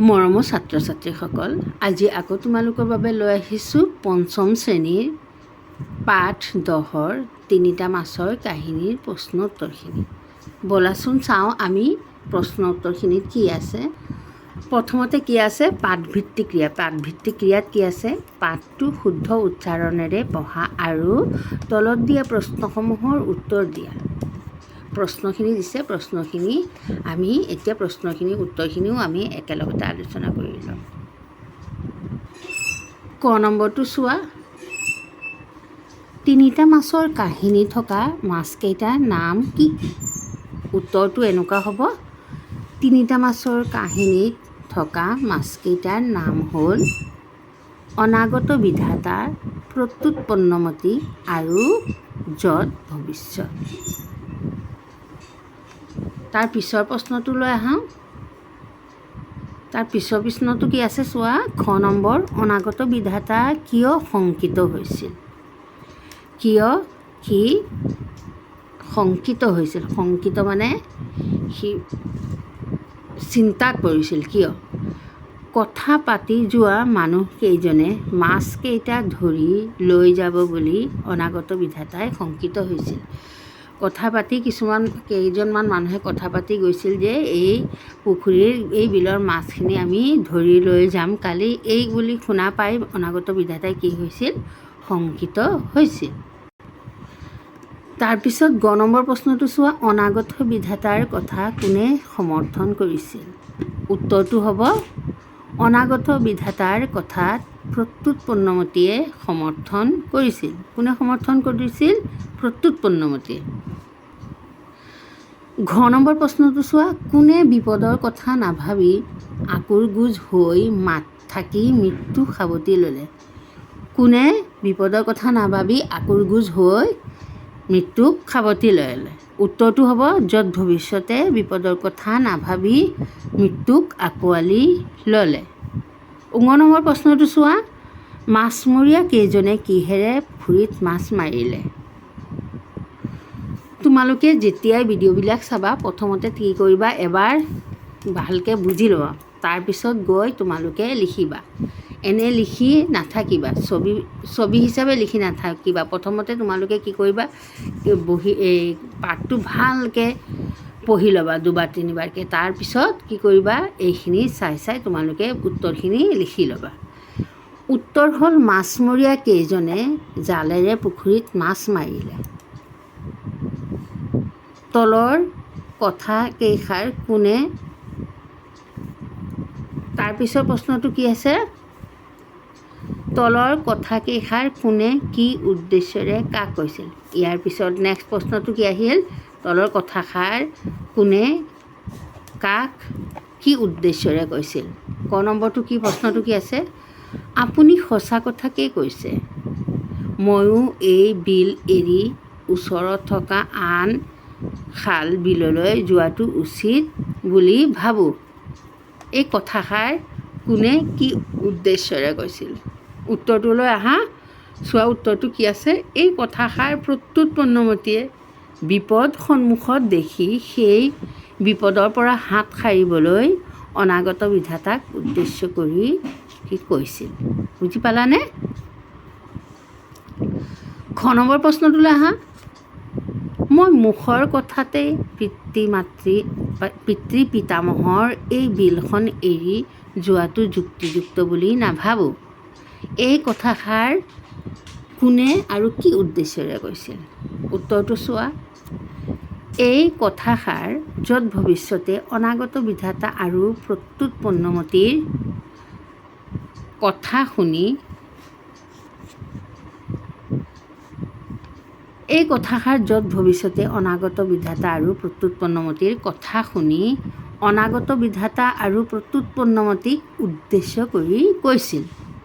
মৰমৰ ছাত্ৰ ছাত্ৰীসকল, আজি আকৌ তোমালোকৰ বাবে লৈ আহিছোঁ পঞ্চম শ্ৰেণীৰ পাঠ 10ৰ 3টা মাছৰ কাহিনীৰ প্ৰশ্ন উত্তৰখিনি। ব'লাচোন চাওঁ আমি প্ৰশ্ন উত্তৰখিনিত কি আছে। প্ৰথমতে কি আছে, পাঠভিত্তিক ক্ৰিয়া। পাঠভিত্তিক ক্ৰিয়াত কি আছে, পাঠটো শুদ্ধ উচ্চাৰণেৰে পঢ়া আৰু তলত দিয়া প্ৰশ্নসমূহৰ উত্তৰ দিয়া। প্ৰশ্নখিনি দিছে, প্ৰশ্নখিনি আমি এতিয়া উত্তৰখিনিও আমি একেলগতে আলোচনা কৰি ল'ম। ক নম্বৰটো চোৱা, 3টা মাছৰ কাহিনী থকা মাছকেইটাৰ নাম কি? উত্তৰটো এনেকুৱা হ'ব, 3টা মাছৰ কাহিনীত থকা মাছকেইটাৰ নাম হ'ল অনাগত বিধাতা, প্ৰত্যুৎপন্নমতি আৰু যৎ ভৱিষ্যত। তাৰ পিছৰ প্ৰশ্নটোলৈ আহোঁ। তাৰ পিছৰ প্ৰশ্নটো কি আছে চোৱা, খ নম্বৰ, অনাগত বিধাতা কিয় শংকিত হৈছিল? কিয় সি শংকিত হৈছিল? শংকিত মানে সি চিন্তাত পৰিছিল। কিয়? কথা পাতি যোৱা মানুহকেইজনে মাছকেইটা ধৰি লৈ যাব বুলি অনাগত বিধাতাই শংকিত হৈছিল। কথা পাতি কেইজনমান মানুহে কথা পাতি গৈছিল যে এই পুখুৰীৰ এই বিলৰ মাছখিনি আমি ধৰি লৈ যাম কালি, এই বুলি শুনা পাই অনাগত বিধাতাই কি হৈছিল? শংকিত হৈছিল। তাৰপিছত গ নম্বৰ প্ৰশ্নটো চোৱা, অনাগত বিধাতাৰ কথা কোনে সমৰ্থন কৰিছিল? উত্তৰটো হ'ব, অনাগত বিধাতাৰ কথাত প্ৰত্যুৎপন্নমতিয়ে সমৰ্থন কৰিছিল। কোনে সমৰ্থন কৰিছিল? প্ৰত্যুৎপন্নমতিয়ে। ঘ নম্বৰ প্ৰশ্নটো চোৱা, কোনে বিপদৰ কথা নাভাবি আকুৰগোজ হৈ মাত থাকি মৃত্যু সাৱটি ল'লে? কোনে বিপদৰ কথা নাভাবি আকুৰগোজ হৈ মৃত্যুক সাৱটি ল'লে? উত্তৰটো হ'ব, যৎ ভৱিষ্যতে বিপদৰ কথা নাভাবি মৃত্যুক আঁকোৱালি ল'লে। ঙ নম্বৰ প্ৰশ্নটো চোৱা, মাছমৰীয়া কেইজনে কিহেৰে পুখুৰীত মাছ মাৰিলে? তোমালোকে যেতিয়াই ভিডিঅ'বিলাক চাবা প্ৰথমতে কি কৰিবা, এবাৰ ভালকৈ বুজি ল'বা, তাৰপিছত গৈ তোমালোকে লিখিবা। এনে লিখি নাথাকিবা, ছবি হিচাপে লিখি নাথাকিবা। প্ৰথমতে তোমালোকে কি কৰিবা, এই পাঠটো ভালকৈ পঢ়ি ল'বা 2বাৰ 3বাৰকৈ। তাৰপিছত কি কৰিবা, এইখিনি চাই তোমালোকে উত্তৰখিনি লিখি ল'বা। উত্তৰ হ'ল, মাছমৰীয়া কেইজনে জালেৰে পুখুৰীত মাছ মাৰিলে। তলৰ কথা কেইষাৰ কোনে, তাৰপিছৰ প্ৰশ্নটো কি আছে, তলৰ কথা কেইষাৰ কোনে কি উদ্দেশ্যেৰে কাক কৈছিল? ইয়াৰ পিছত নেক্সট প্ৰশ্নটো কি আহিল, তলৰ কথাষাৰ কোনে কাক কি উদ্দেশ্যেৰে কৈছিল? ক নম্বৰটো কি, প্ৰশ্নটো কি আছে, আপুনি সঁচা কথাকেই কৈছে। ময়ো এই বিল এৰি ওচৰত থকা আন খাল বিললৈ যোৱাটো উচিত বুলি ভাবোঁ। এই কথাষাৰ কোনে কি উদ্দেশ্যেৰে কৈছিল? উত্তৰটোলৈ আহা, চোৱা উত্তৰটো কি আছে, এই কথাষাৰ প্ৰত্যুৎপন্নমতিয়ে বিপদ সন্মুখত দেখি সেই বিপদৰ পৰা হাত সাৰিবলৈ অনাগত বিধাতাক উদ্দেশ্য কৰি সি কৈছিল। বুজি পালানে? খ নম্বৰ প্ৰশ্নটোলৈ আহা, মই মুখৰ কথাতেই পিতৃ পিতামহৰ এই বিলখন এৰি যোৱাটো যুক্তিযুক্ত বুলি নাভাবোঁ। এই কথাষাৰ কোনে আৰু কি উদ্দেশ্যেৰে কৈছিল? উত্তৰটো চোৱা, এই কথাষাৰ যৎ ভৱিষ্যতে অনাগত বিধাতা আৰু প্ৰত্যুৎপন্নমতিৰ কথা শুনি অনাগত বিধাতা আৰু প্ৰত্যুৎপন্নমতিক উদ্দেশ্য কৰি কৈছিল।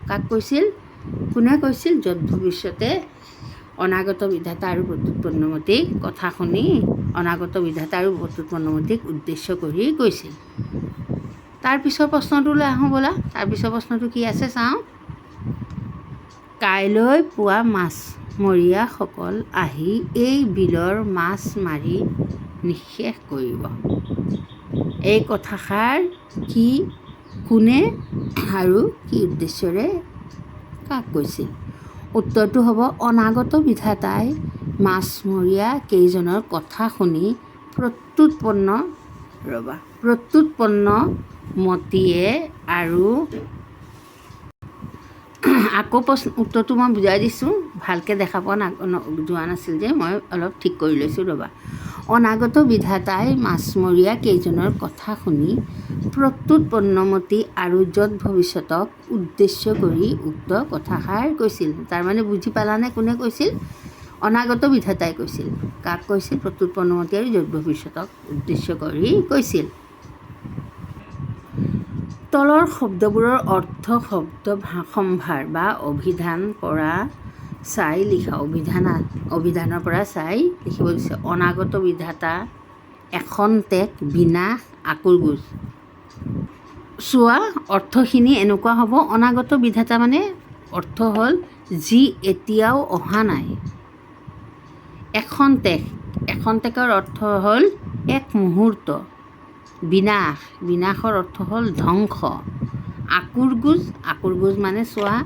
কাক কৈছিল? কোনে কৈছিল? যৎ ভৱিষ্যতে অনাগত বিধাতা আৰু প্ৰত্যুৎপন্নমতিক কথা শুনি অনাগত বিধাতা আৰু প্ৰত্যুৎপন্নমতিক উদ্দেশ্য কৰি কৈছিল। তাৰপিছৰ প্ৰশ্নটোলৈ আহোঁ ব'লা। তাৰপিছৰ প্ৰশ্নটো কি আছে চাওঁ, কাইলৈ পুৱা মাছমৰীয়াসকল আহি এই বিলৰ মাছ মাৰি নিঃশেষ কৰিব। এই কথাষাৰ কি কোনে আৰু কি উদ্দেশ্যৰে কাক কৈছিল? উত্তৰটো হ'ব অনাগত বিধাতাই মাছমৰীয়া কেইজনৰ কথা শুনি প্ৰত্যুৎপন্নমতীয়ে আৰু আকৌ উত্তৰটো মই বুজাই দিছোঁ, ভালকৈ দেখা পোৱা যোৱা নাছিল যে মই অলপ ঠিক কৰি লৈছোঁ ৰ'বা। অনাগত বিধাতাই মাছমৰীয়া কেইজনৰ কথা শুনি প্ৰত্যুৎপন্নমতী আৰু যত ভৱিষ্যতক উদ্দেশ্য কৰি উক্ত কথাষাৰ কৈছিল। তাৰমানে বুজি পালানে কোনে কৈছিল? অনাগত বিধাতাই কৈছিল। কাক কৈছিল? প্ৰত্যুৎপন্নমতী আৰু যত ভৱিষ্যতক উদ্দেশ্য কৰি কৈছিল। তলৰ শব্দবোৰৰ অৰ্থ শব্দ সম্ভাৰ বা অভিধান পৰা চাই লিখা। অভিধানৰ পৰা চাই লিখিব দিছে। অনাগত বিধাতা, এখন্তেক, বিনাশ, আকুৰগোজ। চোৱা অৰ্থখিনি এনেকুৱা হ'ব। অনাগত বিধাতা মানে অৰ্থ হ'ল যি এতিয়াও অহা নাই। এখন্তেকৰ অৰ্থ হ'ল এক মুহূৰ্ত। বিনাশৰ অৰ্থ হ'ল ধ্বংস। আকুৰগোজ মানে চোৱা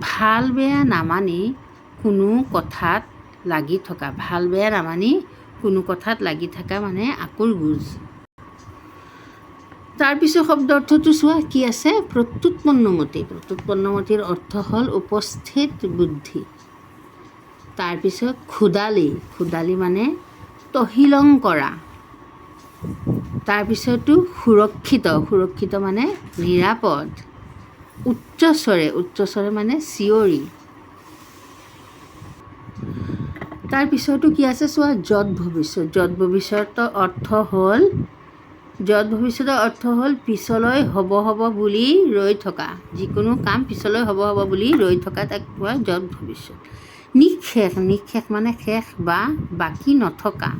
ভাল বেয়া নামানি কোনো কথাত লাগি থকা মানে আকুৰগোজ। তাৰপিছত শব্দ অৰ্থটো চোৱা কি আছে? প্ৰত্যুৎপন্নমতীৰ অৰ্থ হ'ল উপস্থিত বুদ্ধি। তাৰপিছত ক্ষুদালি মানে তহিলং কৰা। তাৰপিছতো সুৰক্ষিত মানে নিৰাপদ। উচ্চস্বৰে মানে চিঞৰি। তাৰপিছতো কি আছে চোৱা? যত ভৱিষ্যতৰ অৰ্থ হ'ল পিছলৈ হ'ব বুলি ৰৈ থকা। যিকোনো কাম পিছলৈ হ'ব বুলি ৰৈ থকা তাক কোৱা যত ভৱিষ্যত। নিঃশেষ মানে শেষ বা বাকী নথকা।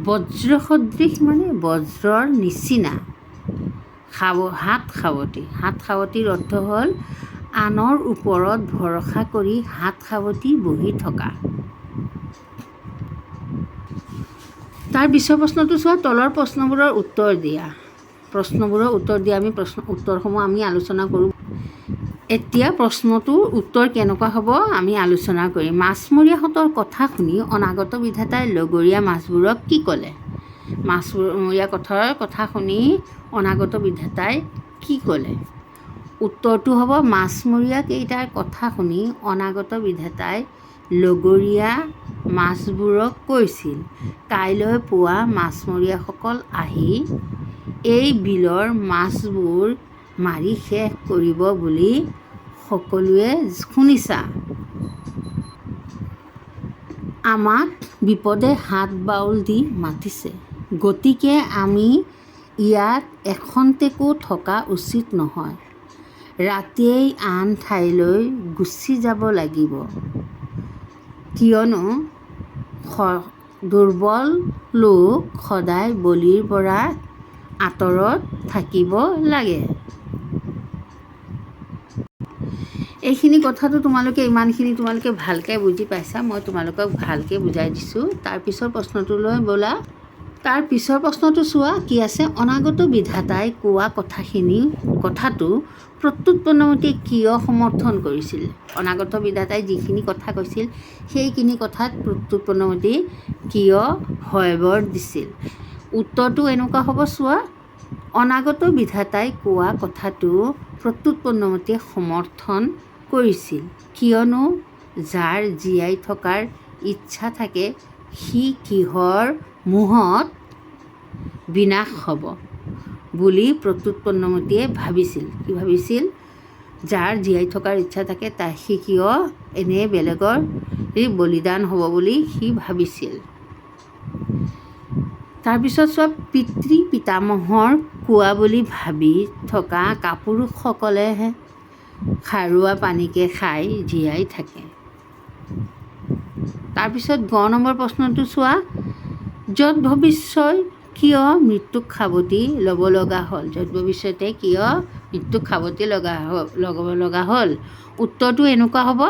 বজ্ৰসদৃশ মানে বজ্ৰৰ নিচিনা। হাত-সাৱটিৰ অৰ্থ হ'ল আনৰ ওপৰত ভৰসা কৰি হাত সাৱটি বহি থকা। তাৰ পিছৰ প্ৰশ্নটো চোৱা। তলৰ প্ৰশ্নবোৰৰ উত্তৰ দিয়া আমি উত্তৰসমূহ আমি আলোচনা কৰোঁ। এতিয়া প্ৰশ্নটোৰ উত্তৰ কেনেকুৱা হ'ব আমি আলোচনা কৰিম। মাছমৰীয়াহঁতৰ কথা শুনি অনাগত বিধাতাই লগৰীয়া মাছবোৰক কি ক'লে? মাছমৰীয়া কথা শুনি অনাগত বিধাতাই কি ক'লে? উত্তৰটো হ'ব মাছমৰীয়া কেইটাৰ কথা শুনি অনাগত বিধাতাই লগৰীয়া মাছবোৰক কৈছিল, কাইলৈ পুৱা মাছমৰীয়াসকল আহি এই বিলৰ মাছবোৰ মাৰি শেষ কৰিব বুলি সকলোৱে শুনিছা। আমাক বিপদে হাত বাউল দি মাতিছে। গতিকে আমি ইয়াত এখন্তেকো থকা উচিত নহয়। ৰাতিয়েই আন ঠাইলৈ গুচি যাব লাগিব। কিয়নো দুৰ্বল লোক সদায় বলিৰ পৰা আঁতৰত থাকিব লাগে। এইখিনি কথাটো ইমানখিনি তোমালোকে ভালকৈ বুজি পাইছা। মই তোমালোকক ভালকৈ বুজাই দিছোঁ। তাৰপিছৰ প্ৰশ্নটোলৈ ব'লা। তাৰ পিছৰ প্ৰশ্নটো চোৱা কি আছে? অনাগত বিধাতাই কোৱা কথাটো প্ৰত্যুৎপন্নমতীয়ে কিয় সমৰ্থন কৰিছিল? অনাগত বিধাতাই যিখিনি কথা কৈছিল সেইখিনি কথাত প্ৰত্যুৎপন্নমতী কিয় হয়ভৰ দিছিল? উত্তৰটো এনেকুৱা হ'ব চোৱা। অনাগত বিধাতাই কোৱা কথাটো প্ৰত্যুৎপন্নমতীয়ে সমৰ্থন কৰিছিল কিয়নো যাৰ জীয়াই থকাৰ ইচ্ছা থাকে সি কিহৰ মোহত বিনাশ হ'ব বুলি প্ৰত্যুৎপন্নমতীয়ে ভাবিছিল। কি ভাবিছিল? যাৰ জীয়াই থকাৰ ইচ্ছা থাকে সি কিয় এনেই বেলেগৰ বলিদান হ'ব বুলি সি ভাবিছিল। তাৰপিছত চোৱা পিতৃ পিতামহৰ কোৱা বুলি ভাবি থকা কাপুৰুষসকলেহে খাৰুৱা পানীকে খাই জীয়াই থাকে। তাৰপিছত নম্বৰ প্ৰশ্নটো চোৱা। যত ভৱিষ্যই কিয় মৃত্যুক সাৱটি ল'ব লগা হ'ল? যত ভৱিষ্যতে কিয় মৃত্যুক সাৱটি ল'ব লগা হ'ল? উত্তৰটো এনেকুৱা হ'ব।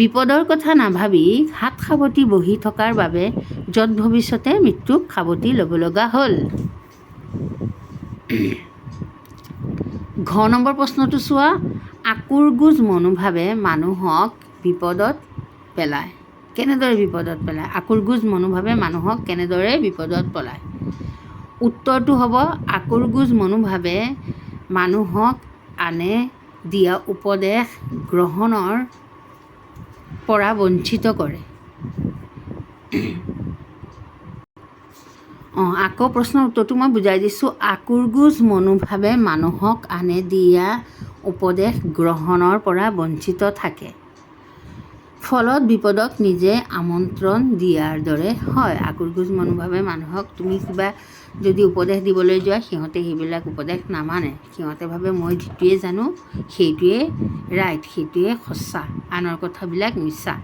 বিপদৰ কথা নাভাবি হাত সাৱটি বহি থকাৰ বাবে যত ভৱিষ্যতে মৃত্যুক সাৱটি ল'ব লগা হ'ল। ঘ নম্বৰ প্ৰশ্নটো চোৱা, আকুৰগুজ মনোভাৱে মানুহক বিপদত পেলায়। কেনেদৰে বিপদত পেলায়? আকুৰগুজ মনোভাৱে মানুহক কেনেদৰে বিপদত পেলায়? উত্তৰটো হ'ব, আকুৰগুজ মনোভাৱে মানুহক আনে দিয়া উপদেশ গ্ৰহণৰ পৰা বঞ্চিত কৰে। আকৌ প্ৰশ্নৰ উত্তৰটো মই বুজাই দিছোঁ। আকুৰগুজ মনোভাৱে মানুহক আনে দিয়া উপদেশ গ্ৰহণৰ পৰা বঞ্চিত থাকে। ফলত বিপদক নিজে আমন্ত্ৰণ দিয়াৰ দৰে হয়। আকুৰগুজ মনোভাৱে মানুহক তুমি কিবা যদি উপদেশ দিবলৈ যোৱা, সিহঁতে সেইবিলাক উপদেশ নামানে। সিহঁতে ভাবে মই যিটোৱে জানো সেইটোৱে ৰাইট, সেইটোৱে সঁচা, আনৰ কথাবিলাক মিছা।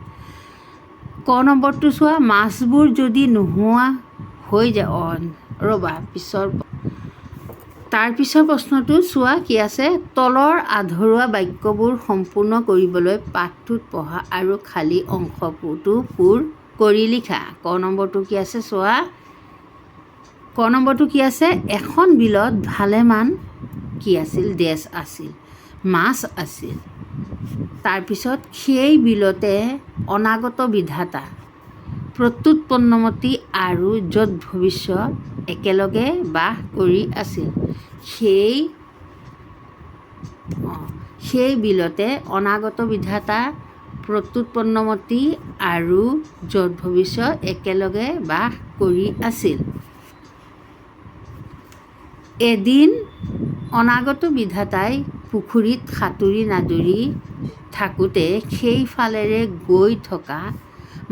ক নম্বৰটো চোৱা, মাছবোৰ যদি নোহোৱা হৈ যায়, তাৰ পিছৰ প্ৰশ্নটো চোৱা কি আছে, তলৰ আধৰুৱা বাক্যবোৰ সম্পূৰ্ণ কৰিবলৈ পাঠটোত পঢ়া আৰু খালী অংশটো পূৰ কৰি লিখা। ক নম্বৰটো কি আছে চোৱা, ক নম্বৰটো কি আছে, এখন বিলত ভালেমান কি আছিল, ডেছ আছিল, মাছ আছিল। তাৰপিছত সেই বিলতে অনাগত বিধাতা, প্ৰত্যুৎপন্নমতি আৰু যত ভৱিষ্যত একেলগে বাস কৰি আছিল। সেই বিলতে অনাগত বিধাতা, প্ৰত্যুৎপন্নমতি আৰু যত ভৱিষ্যত একেলগে বাস কৰি আছিল। এদিন অনাগত বিধাতাই পুখুৰীত সাঁতুৰি নাদুৰি থাকোঁতে সেইফালেৰে গৈ থকা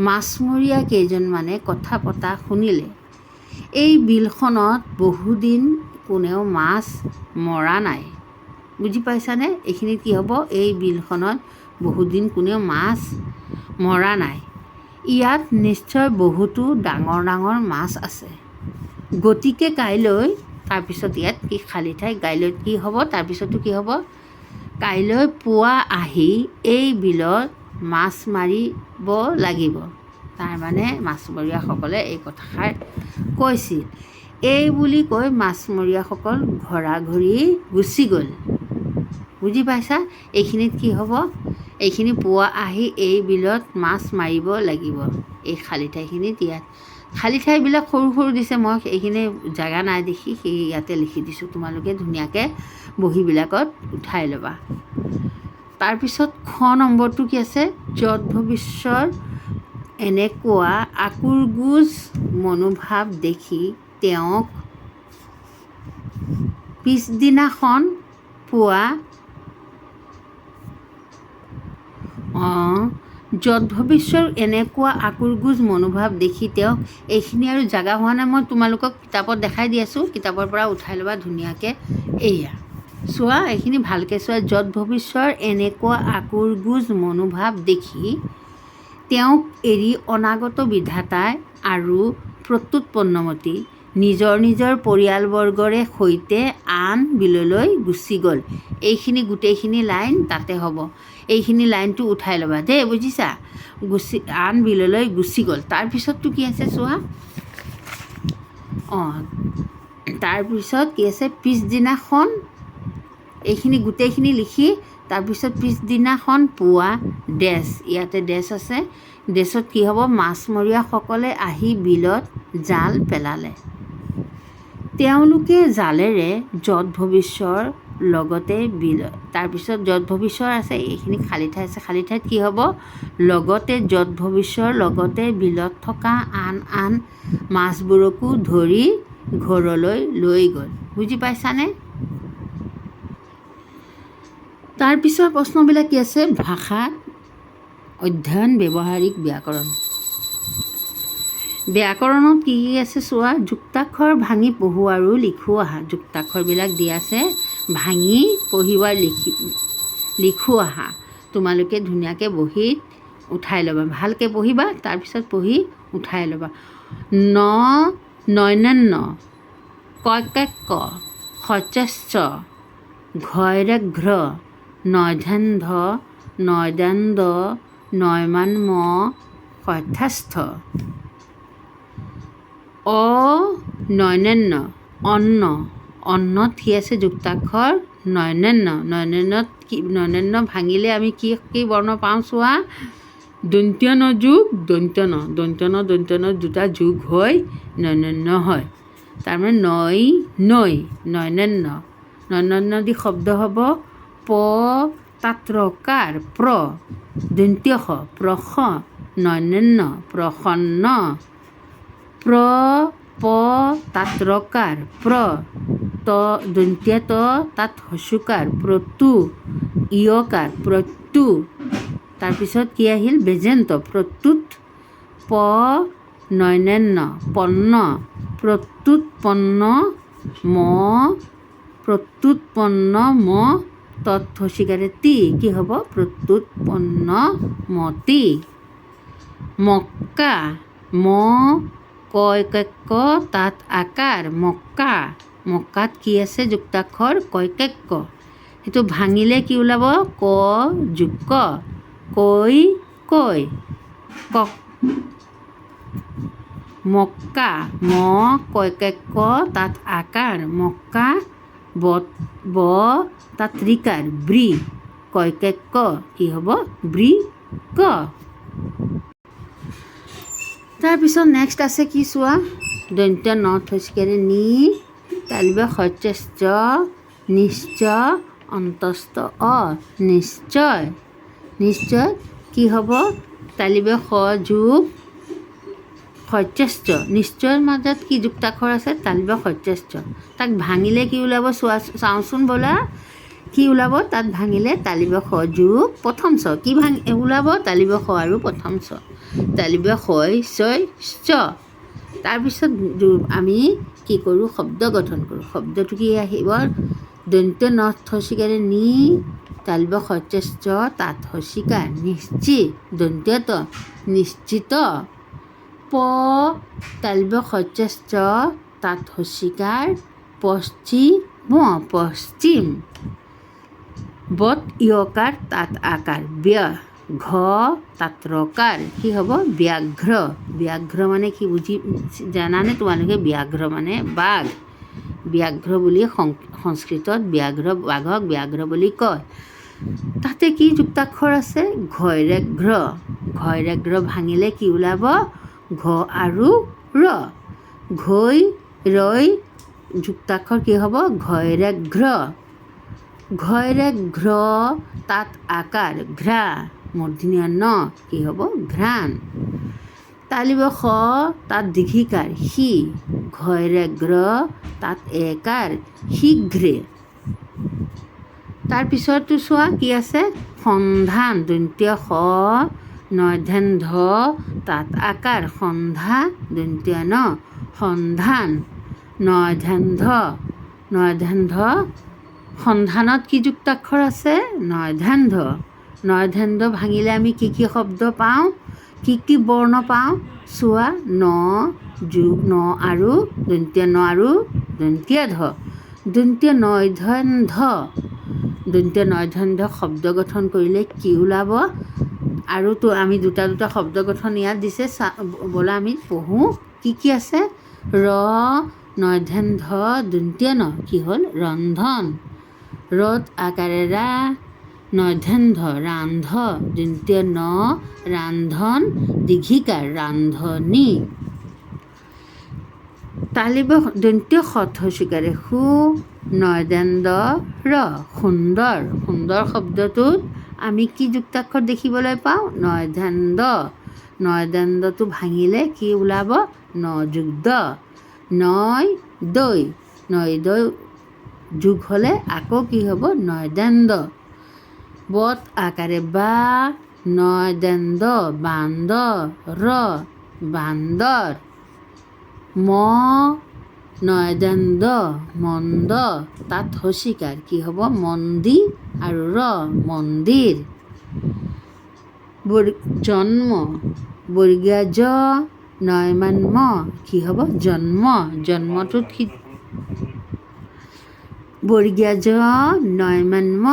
মাছমৰীয়া কেইজনমানে কথা পতা শুনিলে, এই বিলখনত বহুদিন কোনেও মাছ মৰা নাই। বুজি পাইছানে? এইখিনিত কি হ'ব, এই বিলখনত বহুদিন কোনেও মাছ মৰা নাই। ইয়াত নিশ্চয় বহুতো ডাঙৰ ডাঙৰ মাছ আছে। গতিকে কাইলৈ, তাৰপিছত ইয়াত কি খালী ঠাই, কাইলৈ কি হ'ব, তাৰপিছতো কি হ'ব, কাইলৈ পুৱা আহি এই বিলত মাছ মাৰিব লাগিব। তাৰমানে মাছমৰীয়াসকলে এই কথাষাৰ কৈছিল। এই বুলি কৈ মাছমৰীয়াসকল ঘৰাঘৰি গুচি গ'ল। বুজি পাইছা? এইখিনিত কি হ'ব, এইখিনি পুৱা আহি এই বিলত মাছ মাৰিব লাগিব। এই খালী ঠাইখিনিত ইয়াত খালী ঠাইবিলাক সৰু সৰু দিছে, মই এইখিনি জেগা নাই দেখি সেই ইয়াতে লিখি দিছোঁ। তোমালোকে ধুনীয়াকৈ বহীবিলাকত উঠাই ল'বা। তাৰপিছত খ নম্বৰটো কি আছে, যত ভৱিষ্যৰ এনেকুৱা আকুৰগুজ মনোভাৱ দেখি তেওঁক পিছদিনাখন পুৱা যত ভৱিষ্যৰ এনেকুৱা আকুৰগুজ মনোভাৱ দেখি তেওঁক, এইখিনি আৰু জেগা হোৱা নাই, মই তোমালোকক কিতাপত দেখাই দি আছোঁ, কিতাপৰ পৰা উঠাই ল'বা ধুনীয়াকৈ। এয়া চোৱা, এইখিনি ভালকৈ চোৱা, যত ভৱিষ্যৰ এনেকুৱা আকুৰগুজ মনোভাৱ দেখি তেওঁক এৰি অনাগত বিধাতাই আৰু প্ৰত্যুৎপন্নমতি নিজৰ নিজৰ পৰিয়ালবৰ্গৰে সৈতে আন বিললৈ গুচি গ'ল। এইখিনি গোটেইখিনি লাইন তাতে হ'ব। এইখিনি লাইনটো উঠাই ল'বা দেই, বুজিছা? আন বিললৈ গুচি গ'ল। তাৰপিছততো কি আছে চোৱা, তাৰপিছত কি আছে, পিছদিনাখন, এইখিনি গোটেইখিনি লিখি তাৰপিছত পিছদিনাখন পুৱা ডেছ, ইয়াতে ডেছ আছে, ডেছত কি হ'ব, মাছমৰীয়াসকলে আহি বিলত জাল পেলালে। তেওঁলোকে জালেৰে যত ভৱিষ্যৰ লগতে বিলত, তাৰপিছত যত ভৱিষ্যৰ আছে, এইখিনি খালী ঠাই আছে, খালী ঠাইত কি হ'ব, লগতে যত ভৱিষ্যৰ লগতে বিলত থকা আন আন মাছবোৰকো ধৰি ঘৰলৈ লৈ গ'ল। বুজি পাইছানে? তাৰপিছৰ প্ৰশ্নবিলাক কি আছে, ভাষাত অধ্যয়ন, ব্যৱহাৰিক ব্যাকৰণ। ব্যাকৰণত কি কি আছে চোৱা, যুক্তাক্ষৰ ভাঙি পঢ়োঁ আৰু লিখো আহা। যুক্তাক্ষৰবিলাক দি আছে, ভাঙি পঢ়িবা, লিখো আহা। তোমালোকে ধুনীয়াকৈ বহীত উঠাই ল'বা, ভালকৈ পঢ়িবা, তাৰপিছত পঢ়ি উঠাই ল'বা। নৈনান্য, কক্যাক্ষ, শচস্য, ঘৈৰঘ্ৰ, নৈধান্ধ, নৈদান্দ, নৈমান্ম, শস্যাস্থ। অনৈনান্য, অন্ন, অন্নত কি আছে যুক্তাক্ষৰ নয়নেন্য। নয়নেন্যত কি নয়নেন্য ভাঙিলে আমি কি কি বৰ্ণ পাওঁ চোৱা। দন্ত্য ন যোগ দন্ত্য ন, দন্ত্য ন দন্ত্য ন দুটা যোগ হৈ নয়নেন্য হয়। তাৰমানে নৈ নৈ নয়নেন্য। নয়নেন্য দি শব্দ হ'ব প তাত ৰকাৰ প্ৰ দন্ত্য স প্ৰস নয়নেন্য প্ৰসন্ন প্ৰ প তাত ৰকাৰ প্ৰ ত দন্ত্য ত তাত হস্যকাৰ প্ৰতু ইয়কাৰ প্ৰত্যু। তাৰপিছত কি আহিল বেজেন্ত প্ৰত্যুত প নয়নেন্য পন্ন প্ৰত্যুৎপন্ন ম প্ৰত্যুৎপন্ন ম তৎ হস্যিকাৰে তি কি হ'ব প্ৰত্যুৎপন্ন মতি। মক্কা ম কয়কাক্য তাত আকাৰ মক্কা। মক্কাত কি আছে যুক্তাক্ষৰ কয়কাক্য। সেইটো ভাঙিলে কি ওলাব ক যোগ ক কৈ কৈ ক মক্কা ম কয়কাক্য তাত আকাৰ মক্কা ব তাত ৰিকাৰ ব্ৰি কয়কাক্য কি হ'ব ব্ৰি ক। তাৰপিছত নেক্সট আছে কি চোৱা দন্ত্য ন হস্যিকাৰে নি তালিবা সত্যস্য নিশ্চয় অন্তস্থ অ নিশ্চয়। নিশ্চয় কি হ'ব তালিবা স যোগ সত্যস্য। নিশ্চয়ৰ মাজত কি যুক্তাক্ষৰ আছে তালিবা সত্যস্য। তাক ভাঙিলে কি ওলাব চোৱা চাওঁচোন ব'লা কি ওলাব তাত ভাঙিলে তালিবা স যোগ প্ৰথম চ কি ওলাব তালিবা স আৰু প্ৰথম চ তালিবা সই ছয় চ। তাৰপিছত আমি কি কৰোঁ শব্দ গঠন কৰোঁ। শব্দটো কি আহিব দন্ত্য ন হস্যিকাৰে নি তালিবা সত্যস্য তাত হস্যিকাৰ নিশ্চিত দন্ত্য ত নিশ্চিত প তালিবা সত্যস্য তাত হস্যিকাৰ পশ্চিম পশ্চিম বত ইয়কাৰ তাত আকাৰ ব্য ঘ তাত ৰকাৰ কি হ'ব ব্যাঘ্ৰ। ব্যাঘ্ৰ মানে কি বুজি জানানে তোমালোকে ব্যাঘ্ৰ মানে বাঘ। ব্যাঘ্ৰ বুলি সংস্কৃতত বাঘক ব্যাঘ্ৰ বুলি কয়। তাতে কি যুক্তাক্ষৰ আছে ঘৈৰেঘ্ৰ। ঘৈৰেঘ্ৰ ভাঙিলে কি ওলাব ঘ আৰু ৰ ঘৈ ৰৈ যুক্তাক্ষৰ কি হ'ব ঘৈৰেঘ্ৰ। ঘৈৰেঘ্ৰ তাত আকাৰ ঘ্ৰা মূৰ্ধন্য ন কি হ'ব ঘ্ৰাণ। তালিবা স তাত দীঘিকাৰ সি ঘৈৰেঘ্ৰ তাত একাৰ শীঘ্ৰে। তাৰপিছতো চোৱা কি আছে সন্ধান দন্ত্য স নয়ধ্যন ধ তাত আকাৰ সন্ধা দন্ত্য ন সন্ধান নয়ধ্যন ধ নয়ধ্যন ধ সন্ধানত কি যুক্তাক্ষৰ আছে নয়ধ্যন ধ। নয়ধ্যন ধ ভাঙিলে আমি কি কি শব্দ পাওঁ কি কি বৰ্ণ পাওঁ চোৱা ন যোগ ন আৰু দন্ত্য ন আৰু দন্ত্য ধ দন্ত্য নয়ধ্যন ধ দন্ত্য নয়ধ্যন ধ শব্দ গঠন কৰিলে কি ওলাব আৰু তো আমি দুটা দুটা শব্দ গঠন ইয়াত দিছে ব'লা আমি পঢ়োঁ কি কি আছে ৰ নয়ধ্যন ধ দন্ত্য ন কি হ'ল ৰন্ধন ৰ'দ আকাৰে ৰা নয়ধ্যন ধ ৰান্ধ দন্ত্য ন ৰান্ধন দীঘিকাৰ ৰান্ধনি। তালিবা দন্ত্য সৎ হস্যিকাৰে সু নয়ধ্যন দ ৰ সুন্দৰ। সুন্দৰ শব্দটোত আমি কি যুক্তাক্ষৰ দেখিবলৈ পাওঁ নয়ধ্যন দ। নয়ধ্যন দটো ভাঙিলে কি ওলাব ন যোগ দ নয় দৈ। নয় দৈ যোগ হ'লে আকৌ কি হ'ব নয়ধ্যন দ। বত আকাৰে বা নয়ধ্যন দ বান্দৰ ৰ বান্দৰ। ম নয়ধ্যন দ মন্দ তাত হস্যিকাৰ কি হ'ব মন্দি আৰু ৰ মন্দিৰ। জন্ম বৰ্গীয়া জ নয়মান ম কি হ'ব জন্ম। জন্মটোত কি বৰ্গীয়া জ নয়মান ম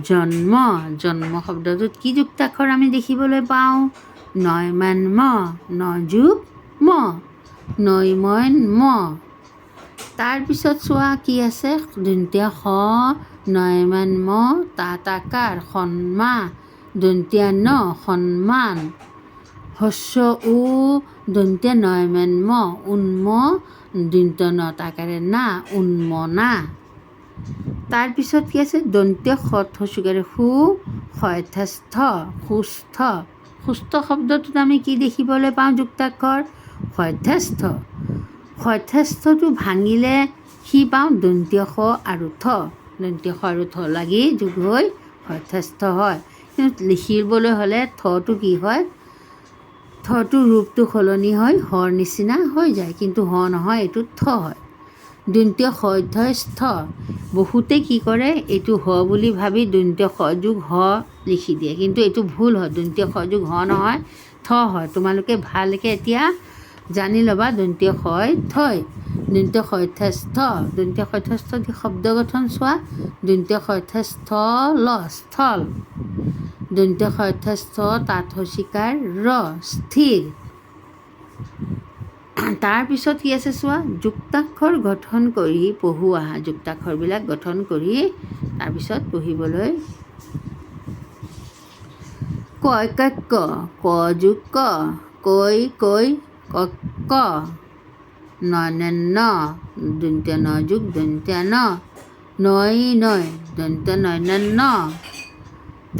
জন্ম। জন্ম শব্দটোত কি যুক্তাক্ষৰ আমি দেখিবলৈ পাওঁ নয়মান ম ন যোগ ম নৈমন ম। তাৰপিছত চোৱা কি আছে, দন্ত্য স নয়মান ম তাতাকাৰ সন্মা দন্ত্য ন সন্মান, হস্য উ দন্ত্য নয়মান ম উন্ম দন্ত্য ন তাকাৰে না উন্মনা। তাৰপিছত কি আছে, দন্ত্য সৎ হচুকাৰে সু শয়থাস্থ সুস্থ। সুস্থ শব্দটোত আমি কি দেখিবলৈ পাওঁ, যুক্তাক্ষৰ শয়থাস্থ। শয়থাস্থটো ভাঙিলে কি পাওঁ, দন্ত্য স আৰু থ, দন্ত্য স আৰু থ লাগি যোগ হৈ শয়থাস্থ হয়। কিন্তু লিখিবলৈ হ'লে থটো কি হয়, থটোৰ ৰূপটো সলনি হয় হৰ নিচিনা হৈ যায়, কিন্তু হ নহয়, এইটো থ হয়। দন্ত্য শয়থস্থ, বহুতে কি কৰে এইটো হ বুলি ভাবি দন্ত্য স যোগ হ লিখি দিয়ে, কিন্তু এইটো ভুল হয়। দন্ত্য স যোগ হ নহয়, থ হয়। তোমালোকে ভালকৈ এতিয়া জানি ল'বা, দন্ত্য শয় থয়, দন্ত্য শয়থস্থ। দন্ত্য শয়থস্থ শব্দ গঠন চোৱা, দন্ত্য শয়থস্থ ল স্থল, দন্ত্য শয়থস্থ তাঁত হচিকাৰ ৰ স্থিৰ। তাৰপিছত কি আছে চোৱা, যুক্তাক্ষৰ গঠন কৰি পঢ়োৱা, যুক্তাক্ষৰবিলাক গঠন কৰি তাৰপিছত পঢ়িবলৈ কয় ক, ক যোগ ক, কৈ কৈ ক ক, ন দন্ত্য ন যোগ দন্ত্য ন, নয় নয় দন্ত্য নয়ন ন,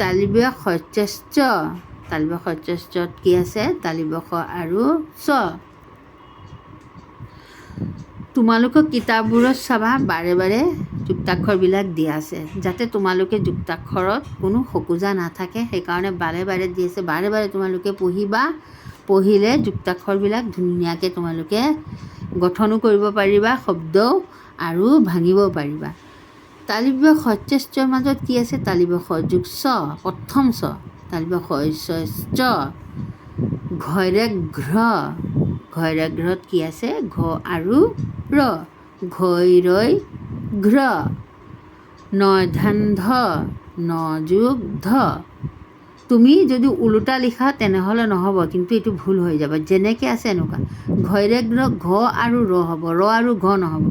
তালিব শস্য, তালিব শস্যত কি আছে, তালিব স আৰু চ। তোমালোকৰ কিতাপবোৰত চাবা বাৰে বাৰে যুক্তাক্ষৰবিলাক দিয়া আছে, যাতে তোমালোকে যুক্তাক্ষৰত কোনো খোকোজা নাথাকে, সেইকাৰণে বাৰে বাৰে দি আছে। বাৰে বাৰে তোমালোকে পঢ়িবা, পঢ়িলে যুক্তাক্ষৰবিলাক ধুনীয়াকৈ তোমালোকে গঠনো কৰিব পাৰিবা, শব্দও আৰু ভাঙিব পাৰিবা। তালিব শস্যৰ মাজত কি আছে, তালিব স যোগ চ, প্ৰথম চ, তালিব শস্য, ঘৰে ঘ্ৰ, ঘৰে ঘ্ৰত কি আছে, ঘ আৰু ৰ, ঘৈ ৰৈ ঘ্ৰ, নয় ধান ধ, ন যোগ ধ। তুমি যদি ওলোটা লিখা তেনেহ'লে নহ'ব, কিন্তু এইটো ভুল হৈ যাব। যেনেকৈ আছে এনেকুৱা, ঘৰে ঘ্ৰ ঘ আৰু ৰ হ'ব, ৰ আৰু ঘ নহ'ব।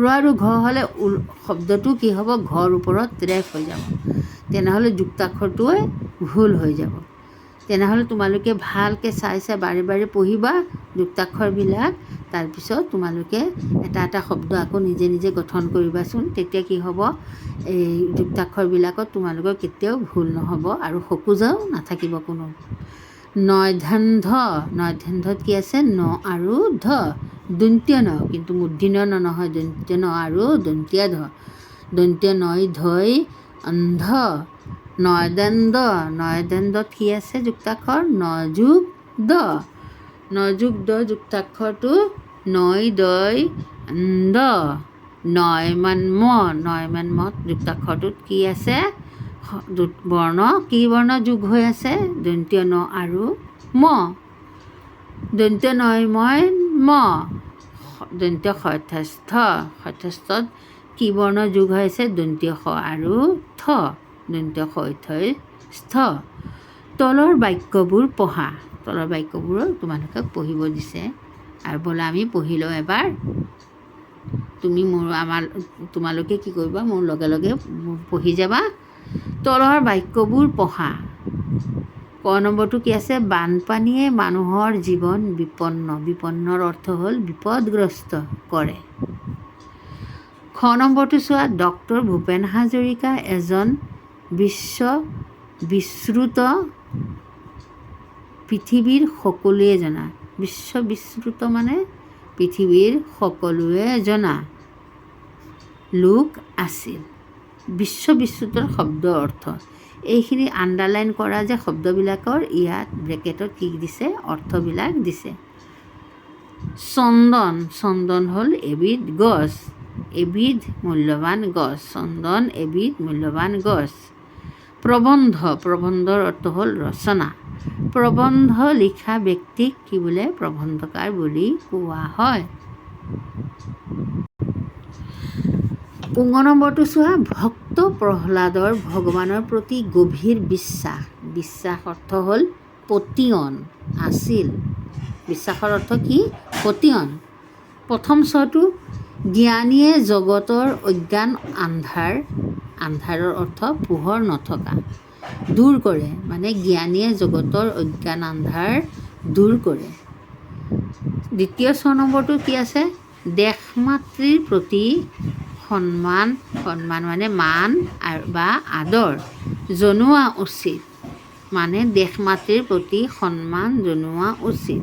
ৰ আৰু ঘ হ'লে শব্দটো কি হ'ব, ঘৰ ওপৰত ৰেফ হৈ যাব, তেনেহ'লে যুক্তাক্ষৰটোৱে ভুল হৈ যাব। তেনেহ'লে তোমালোকে ভালকৈ চাই চাই বাৰে বাৰে পঢ়িবা যুক্তাক্ষৰবিলাক, তাৰপিছত তোমালোকে এটা এটা শব্দ আকৌ নিজে নিজে গঠন কৰিবাচোন, তেতিয়া কি হ'ব, এই যুক্তাক্ষৰবিলাকত তোমালোকৰ কেতিয়াও ভুল নহ'ব আৰু খোকোজাও নাথাকিব কোনো। নয় ধান ধ, নয় ধান ধত কি আছে, ন আৰু ধ, দন্ত্য ন, কিন্তু মূৰ্ধন্য ন নহয়, দন্ত্য ন আৰু দন্ত্য ধ, দন্ত্য নয় ধৈ অন্ধ, নয় দান দ, নয় দান দত কি আছে যুক্তাক্ষৰ, ন যোগ দ, ন যোগ দ যুক্তাক্ষৰটো নয় দয় দ, নয়মান ম, নয়মান মত যুক্তাক্ষৰটোত কি আছে, বৰ্ণ কি বৰ্ণ যোগ হৈ আছে, দন্ত্য ন আৰু ম, দন্ত্য নয় ময় ম, দন্ত্য শয়থাস্থ, শয়থাস্থত কি বৰ্ণ যোগ হৈ আছে, দন্ত্য স আৰু থ, দন্ত্য শয়থস্থ। তলৰ বাক্যবোৰ পঢ়া, তলৰ বাক্যবোৰ তোমালোকক পঢ়িব দিছে, আৰু বোলে আমি পঢ়ি লওঁ এবাৰ। তোমালোকে কি কৰিবা, মোৰ লগে লগে পঢ়ি যাবা। তলৰ বাক্যবোৰ পঢ়া। ক নম্বৰটো কি আছে, বানপানীয়ে মানুহৰ জীৱন বিপন্ন, বিপন্নৰ অৰ্থ হ'ল বিপদগ্ৰস্ত কৰে। খ নম্বৰটো চোৱা, ডক্টৰ ভূপেন হাজৰিকা এজন বিশ্ববিশ্ৰুত, পৃথিৱীৰ সকলোৱে জনা, বিশ্ববিশ্ৰুত মানে পৃথিৱীৰ সকলোৱে জনা লোক আছিল। বিশ্ববিশ্ৰুতৰ শব্দ অৰ্থ, এইখিনি আণ্ডাৰলাইন কৰা যে শব্দবিলাকৰ, ইয়াত ব্ৰেকেটত কি দিছে, অৰ্থবিলাক দিছে। চন্দন, চন্দন হ'ল এবিধ গছ, এবিধ মূল্যৱান গছ, চন্দন এবিধ মূল্যৱান গছ। প্ৰবন্ধ, প্ৰবন্ধৰ অৰ্থ হ'ল ৰচনা, প্ৰবন্ধ লিখা ব্যক্তিক কি বোলে, প্ৰবন্ধকাৰ বুলি কোৱা হয়। 15 নম্বৰটো চোৱা, ভক্ত প্ৰহ্লাদৰ ভগৱানৰ প্ৰতি গভীৰ বিশ্বাস, বিশ্বাস অৰ্থ হ'ল পতিয়ন আছিল, বিশ্বাসৰ অৰ্থ কি, পতিয়ন। প্ৰথম চটো জ্ঞানীয়ে জগতৰ অজ্ঞান আন্ধাৰৰ অৰ্থ পোহৰ নথকা, দূৰ কৰে, মানে জ্ঞানীয়ে জগতৰ অজ্ঞান আন্ধাৰ দূৰ কৰে। দ্বিতীয় 6 নম্বৰটো কি আছে? দেশ মাতৃৰ প্ৰতি সন্মান মানে মান বা আদৰ জনোৱা উচিত, মানে দেশ মাতৃৰ প্ৰতি সন্মান জনোৱা উচিত।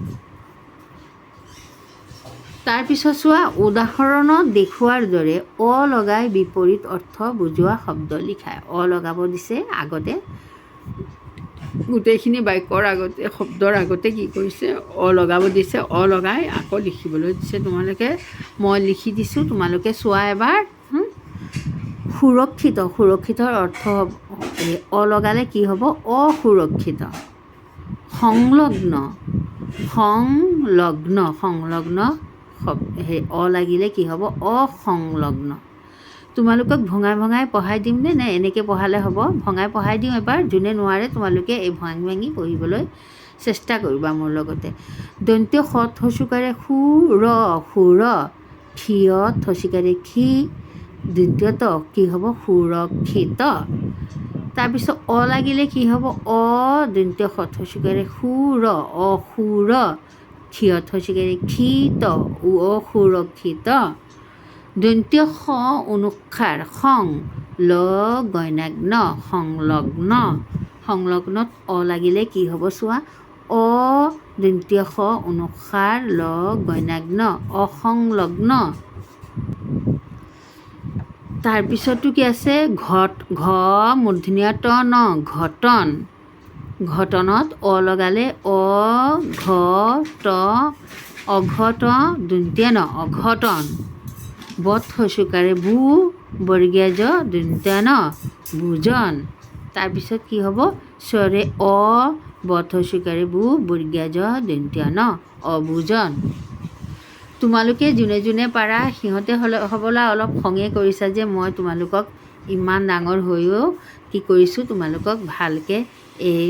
তাৰপিছত চোৱা, উদাহৰণত দেখুওৱাৰ দৰে অ লগাই বিপৰীত অৰ্থ বুজোৱা শব্দ লিখা। অ লগাব দিছে আগতে, গোটেইখিনি বাক্যৰ আগতে শব্দৰ আগতে কি কৰিছে? অ লগাব দিছে। অ লগাই আকৌ লিখিবলৈ দিছে তোমালোকে। মই লিখি দিছোঁ, তোমালোকে চোৱা এবাৰ। সুৰক্ষিতৰ অৰ্থ অ লগালে কি হ'ব? অসুৰক্ষিত। সংলগ্ন অ লাগিলে কি হ'ব? অসংলগ্ন। তোমালোকক ভঙাই ভঙাই পঢ়াই দিম নে এনেকৈ পঢ়ালে হ'ব? ভঙাই পঢ়াই দিওঁ এবাৰ, যোনে নোৱাৰে তোমালোকে এই ভাঙি ভাঙি পঢ়িবলৈ চেষ্টা কৰিবা মোৰ লগতে। দন্ত্য স থচুকাৰে সুৰ, ক্ষীয় থচিকাৰে ক্ষী, দ্বিতীয় ত কি হ'ব? সুৰক্ষিত। তাৰপিছত অ লাগিলে কি হ'ব? অ দন্ত্য স থচুকাৰে সুৰ, অসুৰ, ক্ষীয় থচিকাৰে ক্ষীত, অসুৰক্ষিত। দন্ত্য স অনুসাৰ সং, ল গৈনাগ্ন, সংলগ্নত অ লাগিলে কি হ'ব? চোৱা, অ দন্ত্য স অনুসাৰ ল গৈনাগ্ন, অসংলগ্ন। তাৰপিছতো কি আছে? ঘ মূৰ্ধন্য ট ন, ঘটন। ঘটনত অ লগালে অঘট দন্ত্য ন, অঘটন। বত হচুকাৰে বু, বৰ্গীয় জ দন্ত্য ন, বুজন। তাৰপিছত কি হ'ব? স্বৰে অ বত হচুকাৰে বু, বৰ্গীয় জ দন্ত্য ন, অবুজন। তোমালোকে যোনে যোনে পাৰা, সিহঁতে হ'বলা অলপ খঙে কৰিছা যে মই তোমালোকক ইমান ডাঙৰ হৈও কি কৰিছোঁ, তোমালোকক ভালকৈ এই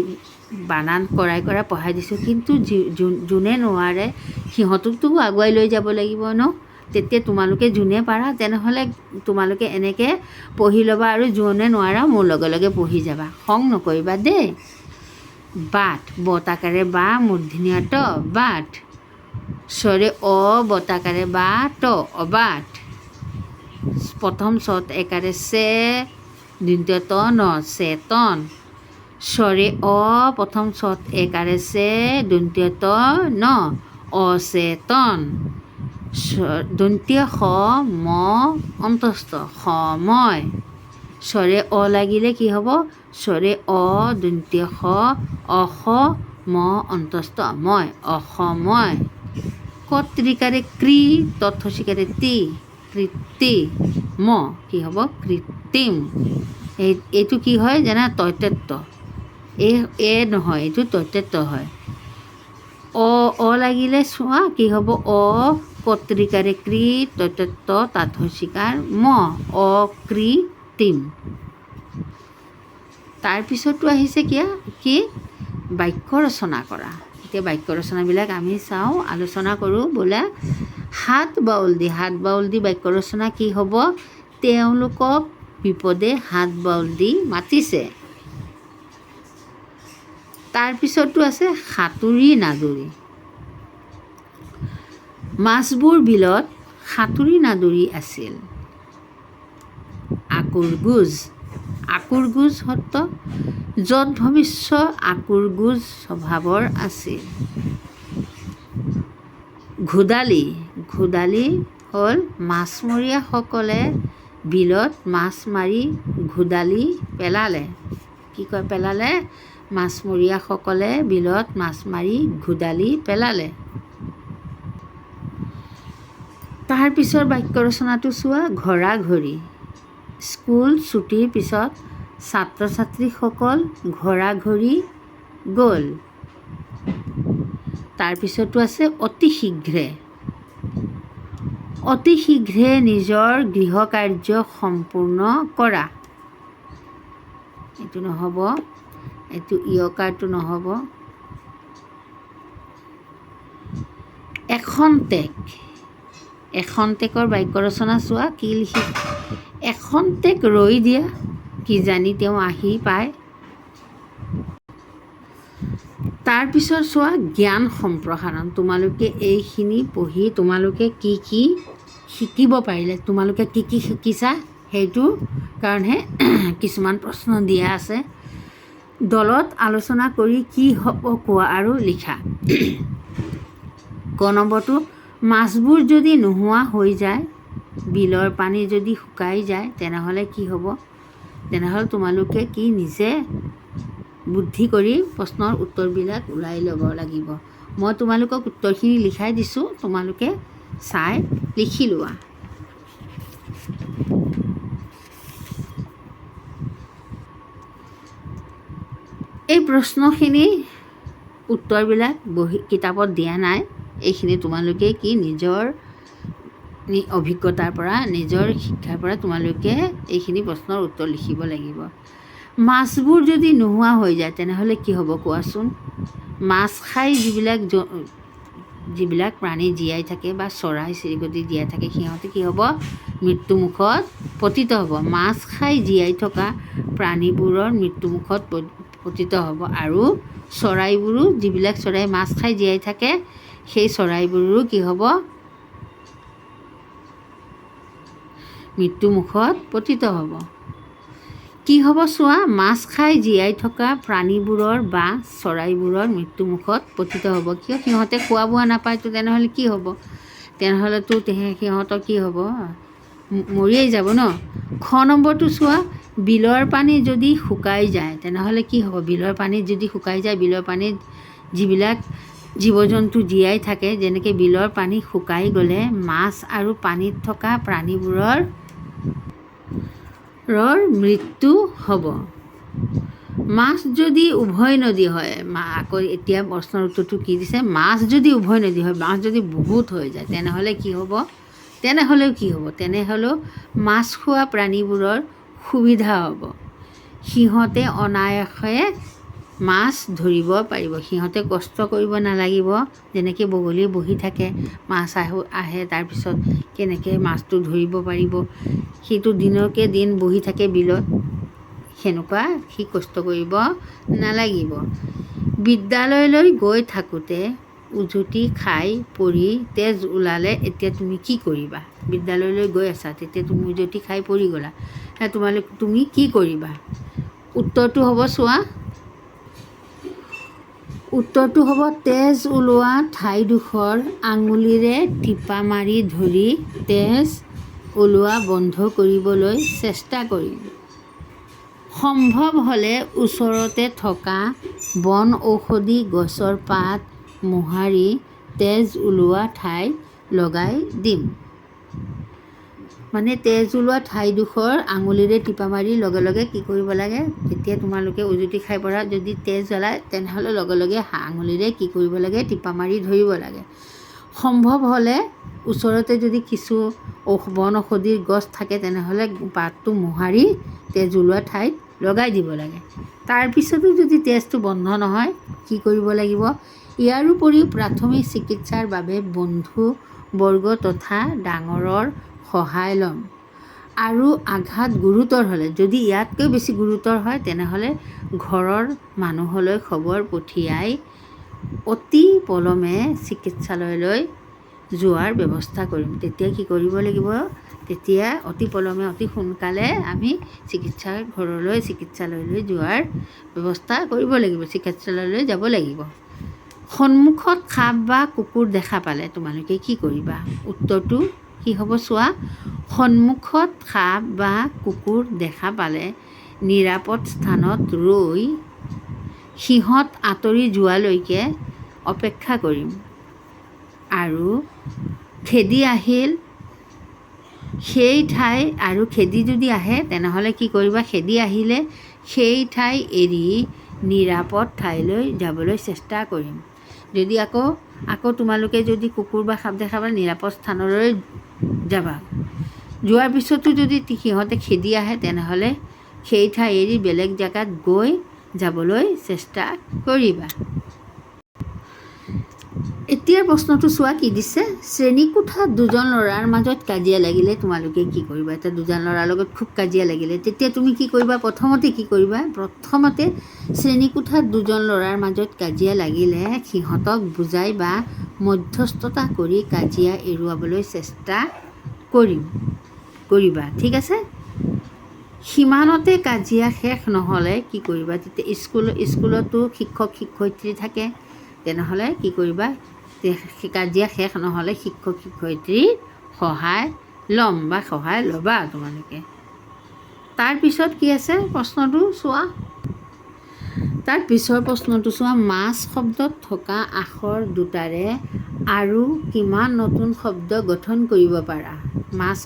বানান কৰাই পঢ়াই দিছোঁ। কিন্তু যোনে নোৱাৰে সিহঁতকতো আগুৱাই লৈ যাব লাগিব ন। তেতিয়া তোমালোকে যোনে পাৰা তেনেহ'লে তোমালোকে এনেকৈ পঢ়ি ল'বা, আৰু যোনে নোৱাৰা মোৰ লগে লগে পঢ়ি যাবা। খং নকৰিবা দেই। বাট, বতাকাৰে বা মূৰ্ধন্য ট, বাট। স্বৰে অ বতাকাৰে বা ট, অবাট। প্ৰথম চত একাৰে চে, দ্বিতীয় ত ন, চেতন। স্বৰে অ প্ৰথম চত একাৰে চে, দ্বিতীয় ত ন, অচেতন। দন্ত্য স ম অন্তস্থ, সময়। স্বৰে অ লাগিলে কি হ'ব? স্বৰে অ দন্ত্য স, অস ম অন্তস্থ ময়, অসময়। কৰ্তৃকাৰে কৃ, তথচিকাৰে তি, কৃত্ৰিম কি হ'ব? কৃত্ৰিম। এইটো কি হয় জানা? তৈতত্ব। এ নহয়, এইটো তৈতত্ব হয়। অ লাগিলে চোৱা কি হ'ব? অ কৰ্তৃকাৰে কৃ, তৈতত্ব তাথচিকাৰ ম, অকৃত্ৰিম। তাৰপিছতো আহিছে কি? বাক্য ৰচনা কৰা। এতিয়া বাক্য ৰচনাবিলাক আমি চাওঁ, আলোচনা কৰোঁ বোলে। হাত বাউল দি বাক্য ৰচনা কি হ'ব? তেওঁলোকক বিপদে হাত বাউল দি মাতিছে। তাৰপিছতো আছে সাঁতুৰি নাদুৰি। মাছবোৰ বিলত সাঁতুৰি নাদুৰি আছিল। আকুৰ গুজ অৰ্থ য'ত ভৱিষ্য আকুৰ গুজ স্বভাৱৰ আছিল। ঘোদালি হ'ল মাছমৰীয়াসকলে বিলত মাছ মাৰি ঘোদালি পেলালে। কি কয় পেলালে? মাছমৰীয়াসকলে বিলত মাছ মাৰি ঘোদালি পেলালে। তাৰপিছৰ বাক্য ৰচনাটো চোৱা। ঘৰা-ঘৰি। স্কুল ছুটিৰ পিছত ছাত্ৰ ছাত্ৰীসকল ঘৰা-ঘৰি গ'ল। তাৰপিছতো আছে অতি শীঘ্ৰে নিজৰ গৃহকাৰ্য সম্পূৰ্ণ কৰা। এইটো নহ'ব, এইটো ইয়কাৰটো নহ'ব। এখন্তেক এখন্তেকৰ বাক্য ৰচনা চোৱা কি লিখি এখন্তেক ৰৈ দিয়া কিজানি তেওঁ আহি পায়। তাৰপিছত চোৱা জ্ঞান সম্প্ৰসাৰণ। তোমালোকে এইখিনি পঢ়ি তোমালোকে কি কি শিকিব পাৰিলে, তোমালোকে কি কি শিকিছা সেইটো কাৰণেহে কিছুমান প্ৰশ্ন দিয়া আছে। দলত আলোচনা কৰি কি হ'ব কোৱা আৰু লিখা। ক নম্বৰটো, মাছবোৰ যদি নোহোৱা হৈ যায়, বিলৰ পানী যদি শুকাই যায়, তেনেহ'লে কি হ'ব? তেনেহ'লে তোমালোকে কি নিজে বুদ্ধি কৰি প্ৰশ্নৰ উত্তৰবিলাক ওলাই ল'ব লাগিব। মই তোমালোকক উত্তৰখিনি লিখাই দিছোঁ, তোমালোকে চাই লিখি লোৱা। এই প্ৰশ্নখিনি উত্তৰবিলাক কিতাপত দিয়া নাই। এইখিনি তোমালোকে কি নিজৰ অভিজ্ঞতাৰ পৰা, নিজৰ শিক্ষাৰ পৰা তোমালোকে এইখিনি প্ৰশ্নৰ উত্তৰ লিখিব লাগিব। মাছবোৰ যদি নোহোৱা হৈ যায় তেনেহ'লে কি হ'ব কোৱাচোন? মাছ খাই যিবিলাক প্ৰাণী জীয়াই থাকে বা চৰাই চিৰিকটি জীয়াই থাকে, সিহঁতে কি হ'ব? মৃত্যুমুখত পতিত হ'ব। মাছ খাই জীয়াই থকা প্ৰাণীবোৰৰ মৃত্যুমুখত পতিত হ'ব। আৰু চৰাইবোৰো, যিবিলাক চৰাই মাছ খাই জীয়াই থাকে, সেই চৰাইবোৰো কি হ'ব? মৃত্যুমুখত পতিত হ'ব। কি হ'ব চোৱা, মাছ খাই জীয়াই থকা প্ৰাণীবোৰৰ বা চৰাইবোৰৰ মৃত্যুমুখত পতিত হ'ব। কিয়? সিহঁতে খোৱা বোৱা নাপায়তো, তেনেহ'লে কি হ'ব? তেনেহ'লেতো সিহঁতৰ কি হ'ব? মৰিয়েই যাব ন। খ নম্বৰটো চোৱা, বিলৰ পানী যদি শুকাই যায় তেনেহ'লে কি হ'ব? বিলৰ পানীত যদি শুকাই যায়, বিলৰ পানীত যিবিলাক জীৱ জন্তু জীয়াই থাকে, যেনেকৈ বিলৰ পানী শুকাই গ'লে মাছ আৰু পানীত থকা প্ৰাণীবোৰৰ মৃত্যু হ'ব। মাছ যদি উভয় নদী হয়, আকৌ এতিয়া প্ৰশ্নৰ উত্তৰটো কি দিছে? মাছ যদি উভয় নদী হয়, মাছ যদি বহুত হৈ যায়, তেনেহ'লে কি হ'ব? তেনেহ'লেও মাছ খোৱা প্ৰাণীবোৰৰ সুবিধা হ'ব। সিহঁতে অনায়াসে মাছ ধৰিব পাৰিব। সিহঁতে কষ্ট কৰিব নালাগিব। যেনেকৈ বগলী বহি থাকে, মাছ আহে, তাৰপিছত কেনেকৈ মাছটো ধৰিব পাৰিব। সেইটো দিনকে দিন বহি থাকে বিলত, সেনেকুৱা সি কষ্ট কৰিব নালাগিব। বিদ্যালয়লৈ গৈ থাকোঁতে উজুটি খাই পৰি তেজ ওলালে এতিয়া তুমি কি কৰিবা? বিদ্যালয়লৈ গৈ আছা, তেতিয়া তুমি উজুটি খাই পৰি গ'লা, তুমি কি কৰিবা? উত্তৰটো হ'ব চোৱা, উত্তৰটো হ'ব তেজ ওলোৱা ঠাইডোখৰ আঙুলিৰে টিপা মাৰি ধৰি তেজ ওলোৱা বন্ধ কৰিবলৈ চেষ্টা কৰিম। সম্ভৱ হ'লে ওচৰতে থকা বন ঔষধি গছৰ পাত মোহাৰি তেজ ওলোৱা ঠাইত লগাই দিম। মানে তেজ ওলোৱা ঠাইডোখৰ আঙুলিৰে টিপা মাৰি লগে লগে কি কৰিব লাগে? যেতিয়া তোমালোকে উজুটি খাই পৰা যদি তেজ ওলায়, তেনেহ'লে লগে লগে আঙুলিৰে কি কৰিব লাগে? টিপা মাৰি ধৰিব লাগে। সম্ভৱ হ'লে ওচৰতে যদি কিছু বন ঔষধিৰ গছ থাকে, তেনেহ'লে পাতটো মোহাৰি তেজ ওলোৱা ঠাইত লগাই দিব লাগে। তাৰপিছতো যদি তেজটো বন্ধ নহয়, কি কৰিব লাগিব? ইয়াৰ উপৰিও প্ৰাথমিক চিকিৎসাৰ বাবে বন্ধুবৰ্গ তথা ডাঙৰৰ সহায় ল'ম। আৰু আঘাত গুৰুতৰ হ'লে, যদি ইয়াতকৈ বেছি গুৰুতৰ হয়, তেনেহ'লে ঘৰৰ মানুহলৈ খবৰ পঠিয়াই অতি পলমে চিকিৎসালয়লৈ যোৱাৰ ব্যৱস্থা কৰিম। তেতিয়া কি কৰিব লাগিব? তেতিয়া অতি পলমে, অতি সোনকালে আমি চিকিৎসালয়লৈ যোৱাৰ ব্যৱস্থা কৰিব লাগিব, চিকিৎসালয়লৈ যাব লাগিব। সন্মুখত সাপ বা কুকুৰ দেখা পালে তোমালোকে কি কৰিবা? উত্তৰটো কি হ'ব চোৱা, সন্মুখত সাপ বা কুকুৰ দেখা পালে নিৰাপদ স্থানত ৰৈ সিহঁত আঁতৰি যোৱালৈকে অপেক্ষা কৰিম। আৰু খেদি আহিল সেই ঠাই, আৰু খেদি যদি আহে তেনেহ'লে কি কৰিবা? খেদি আহিলে সেই ঠাই এৰি নিৰাপদ ঠাইলৈ যাবলৈ চেষ্টা কৰিম। যদি আকৌ তোমালোকে যদি কুকুৰ বা সাপ দেখা পালে নিৰাপদ স্থানলৈ যাবা। যোৱাৰ পিছতো যদি সিহঁতে খেদি আহে, তেনেহ'লে সেই ঠাই এৰি বেলেগ জেগাত যাবলৈ চেষ্টা কৰিবা। এতিয়াৰ প্ৰশ্নটো চোৱা কি দিছে। শ্ৰেণীকোঠাত দুজন ল'ৰাৰ মাজত কাজিয়া লাগিলে তোমালোকে কি কৰিবা? এতিয়া দুজন ল'ৰাৰ লগত খুব কাজিয়া লাগিলে, তেতিয়া তুমি কি কৰিবা? প্ৰথমতে শ্ৰেণীকোঠাত দুজন ল'ৰাৰ মাজত কাজিয়া লাগিলে সিহঁতক বুজাই বা মধ্যস্থতা কৰি কাজিয়া এৰুৱাবলৈ চেষ্টা কৰিবা। ঠিক আছে? সিমানতে কাজিয়া শেষ নহ'লে কি কৰিবা? তেতিয়া স্কুলতো শিক্ষক শিক্ষয়িত্ৰী থাকে, তেনেহ'লে কি কৰিবা? কাজিয়া শেষ নহ'লে শিক্ষক শিক্ষয়িত্ৰীৰ সহায় ল'ম বা সহায় ল'বা তোমালোকে। তাৰপিছত কি আছে প্ৰশ্নটো চোৱা। তাৰ পিছৰ প্ৰশ্নটো চোৱা। মাছ শব্দত থকা আখৰ দুটাৰে আৰু কিমান নতুন শব্দ গঠন কৰিব পাৰা? মাছ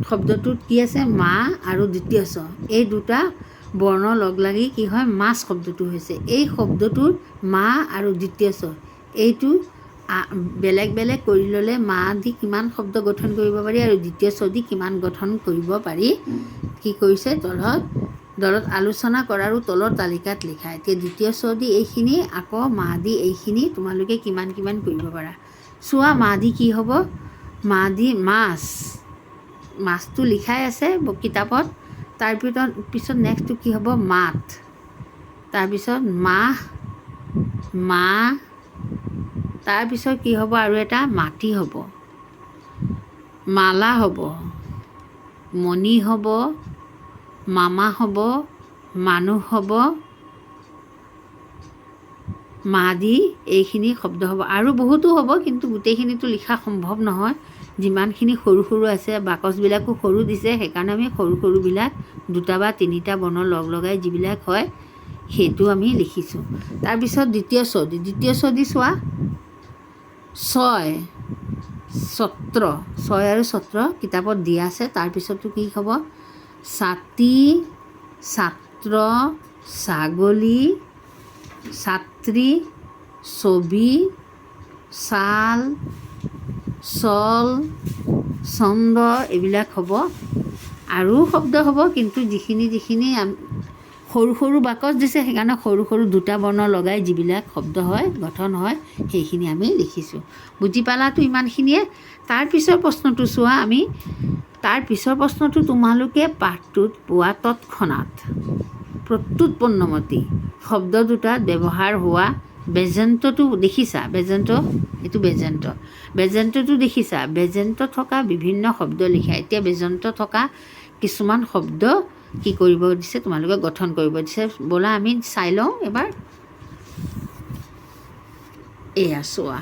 শব্দটোত কি আছে? মা আৰু দ্বিতীয় ছ, এই দুটা বৰ্ণ লগ লাগি কি হয়? মাছ শব্দটো হৈছে। এই শব্দটোৰ মা আৰু দ্বিতীয় ছ এইটো বেলেগ বেলেগ কৰি ল'লে মা দি কিমান শব্দ গঠন কৰিব পাৰি আৰু দ্বিতীয় ছ দি কিমান গঠন কৰিব পাৰি কি কৰিছে দলত আলোচনা কৰাৰো তলৰ তালিকাত লিখা। এতিয়া দ্বিতীয় ছ দি এইখিনি, আকৌ মা দি এইখিনি তোমালোকে কিমান কিমান কৰিব পাৰা চোৱা। মা দি কি হ'ব? মা দি মাছটো লিখাই আছে কিতাপত। তাৰপিছত নেক্সটটো কি হ'ব? মাত। তাৰপিছত মা। তাৰপিছত কি হ'ব? আৰু এটা মাটি হ'ব, মালা হ'ব, মণি হ'ব, মামা হ'ব, মানুহ হ'ব, মা দি এইখিনি শব্দ হ'ব। আৰু বহুতো হ'ব, কিন্তু গোটেইখিনিতো লিখা সম্ভৱ নহয়। যিমানখিনি সৰু সৰু আছে, বাকচবিলাকো সৰু দিছে, সেইকাৰণে আমি সৰু সৰুবিলাক দুটা বা তিনিটা বৰ্ণ লগ লগাই যিবিলাক হয় সেইটো আমি লিখিছোঁ। তাৰপিছত দ্বিতীয় ছ দি চোৱা। ছয় আৰু ছত্ৰ কিতাপত দিয়া আছে। তাৰপিছতো কি হ'ব? ছাতি, ছাত্ৰ, ছাগলী, ছাত্ৰী, ছবি, ছাল, চল, ছন্দ এইবিলাক হ'ব। আৰু শব্দ হ'ব, কিন্তু যিখিনি সৰু সৰু বাকচ দিছে, সেইকাৰণে সৰু সৰু দুটা বৰ্ণ লগাই যিবিলাক শব্দ হয় গঠন হয় সেইখিনি আমি লিখিছোঁ। বুজি পালাতো ইমানখিনিয়ে? তাৰপিছৰ প্ৰশ্নটো চোৱা। তাৰ পিছৰ প্ৰশ্নটো তোমালোকে পাঠটোত পোৱা তৎক্ষণাত প্ৰত্যুৎপন্নমতী শব্দ দুটাত ব্যৱহাৰ হোৱা বেজেণ্টটো দেখিছা? বেজেণ্টটো দেখিছা? বেজেণ্ট থকা বিভিন্ন শব্দ লিখা। এতিয়া বেজেণ্ট থকা কিছুমান শব্দ কি কৰিব দিছে? তোমালোকে গঠন কৰিব দিছে। ব'লা আমি চাই লওঁ এবাৰ। এয়া চোৱা,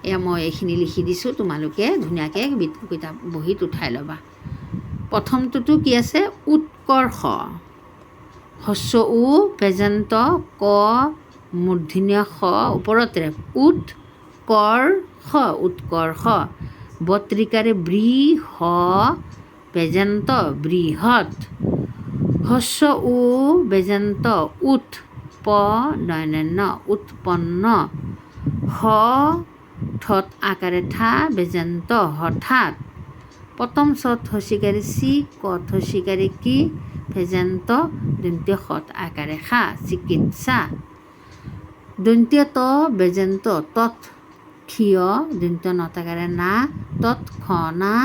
এয়া মই এইখিনি লিখি দিছোঁ, তোমালোকে ধুনীয়াকৈ কিতাপ বহীত উঠাই ল'বা। প্ৰথমটোতো কি আছে? উৎকৰ্ষ। হস্ৰ উ বেজেণ্ট ক মূৰ্ধন্য ষ ওপৰত ৰেফ। উৎকৰ্ষ। বত্ৰিকাৰে বৃহ বেজেণ্ট বৃহৎ। হস্ৰ উ বেজেণ্ট উৎ প ন উৎপন্ন। হ ঠত আকাৰে ঠা বেজেণ্ট হঠাৎ। প্ৰথম ছত হস্যিকাৰে চি কত হস্যিকাৰে কি বেজেণ্ট দন্ত্য সৎ আকাৰে খা চিকিৎসা। দন্ত্য ত বেজেণ্ট তৎ ক্ষিয় দন্ত্য নতাকাৰে না তৎক্ষণাৎ।